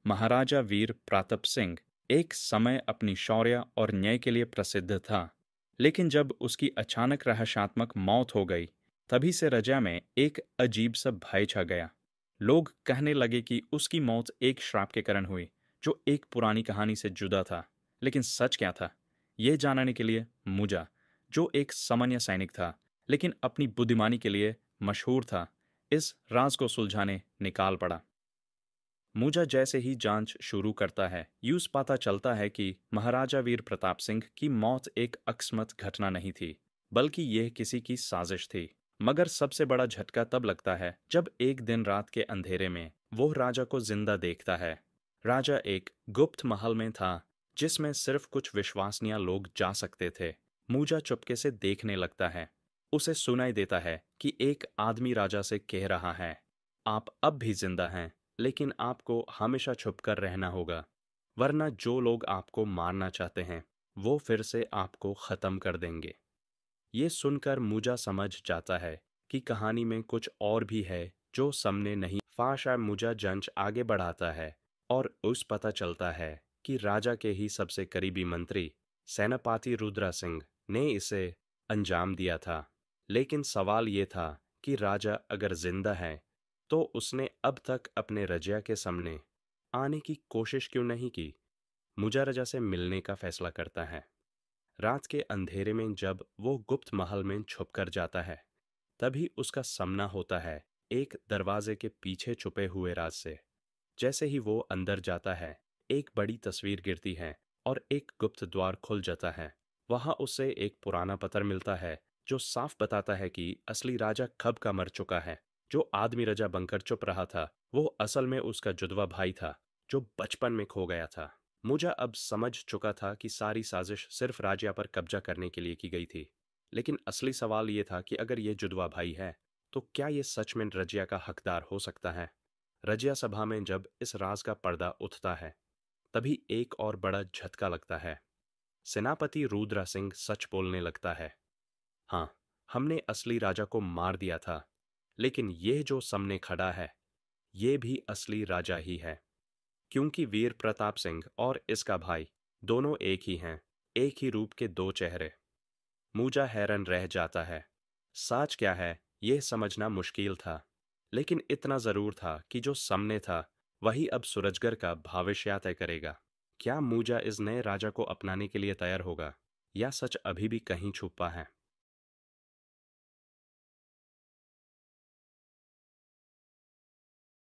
महाराजा वीर प्रताप सिंह एक समय अपनी शौर्य और न्याय के लिए प्रसिद्ध था, लेकिन जब उसकी अचानक रहस्यात्मक मौत हो गई, तभी से रजा में एक अजीब सा भय छा गया। लोग कहने लगे कि उसकी मौत एक श्राप के कारण हुई, जो एक पुरानी कहानी से जुदा था। लेकिन सच क्या था? ये जानने के लिए मुजा, जो एक सामान्य सैनिक था, लेकिन अपनी बुद्धिमानी के लिए मशहूर था, इस राज को सुलझाने निकाल पड़ा। मूजा जैसे ही जांच शुरू करता है, यूं पता चलता है कि महाराजा वीर प्रताप सिंह की मौत एक अकस्मात घटना नहीं थी, बल्कि यह किसी की साजिश थी। मगर सबसे बड़ा झटका तब लगता है जब एक दिन रात के अंधेरे में वो राजा को जिंदा देखता है। राजा एक गुप्त महल में था, जिसमें सिर्फ कुछ विश्वसनीय लोग जा सकते थे। मूजा चुपके से देखने लगता है। उसे सुनाई देता है कि एक आदमी राजा से कह रहा है, आप अब भी जिंदा हैं, लेकिन आपको हमेशा छुपकर रहना होगा, वरना जो लोग आपको मारना चाहते हैं वो फिर से आपको खत्म कर देंगे। ये सुनकर मूजा समझ जाता है कि कहानी में कुछ और भी है जो सामने नहीं। फाशा मूजा जंच आगे बढ़ाता है और उस पता चलता है कि राजा के ही सबसे करीबी मंत्री सेनापति रुद्रा सिंह ने इसे अंजाम दिया था। लेकिन सवाल ये था कि राजा अगर जिंदा है तो उसने अब तक अपने रजिया के सामने आने की कोशिश क्यों नहीं की। मुजा रजा से मिलने का फैसला करता है। रात के अंधेरे में जब वो गुप्त महल में छुपकर जाता है, तभी उसका सामना होता है एक दरवाजे के पीछे छुपे हुए राज से। जैसे ही वो अंदर जाता है, एक बड़ी तस्वीर गिरती है और एक गुप्त द्वार खुल जाता है। वहां उसे एक पुराना पत्र मिलता है जो साफ बताता है कि असली राजा कब का मर चुका है। जो आदमी राजा बनकर चुप रहा था, वो असल में उसका जुड़वा भाई था जो बचपन में खो गया था। मुझे अब समझ चुका था कि सारी साजिश सिर्फ राज्य पर कब्जा करने के लिए की गई थी। लेकिन असली सवाल ये था कि अगर ये जुड़वा भाई है, तो क्या ये सच में रजिया का हकदार हो सकता है? रजिया सभा में जब इस राज का पर्दा उठता है, तभी एक और बड़ा झटका लगता है। सेनापति रुद्रा सिंह सच बोलने लगता है। हाँ, हमने असली राजा को मार दिया था, लेकिन यह जो सामने खड़ा है, ये भी असली राजा ही है। क्योंकि वीर प्रताप सिंह और इसका भाई दोनों एक ही हैं, एक ही रूप के दो चेहरे। मूजा हैरान रह जाता है। सच क्या है, यह समझना मुश्किल था, लेकिन इतना जरूर था कि जो सामने था वही अब सूरजगढ़ का भविष्य तय करेगा। क्या मूजा इस नए राजा को अपनाने के लिए तैयार होगा, या सच अभी भी कहीं छुपा है?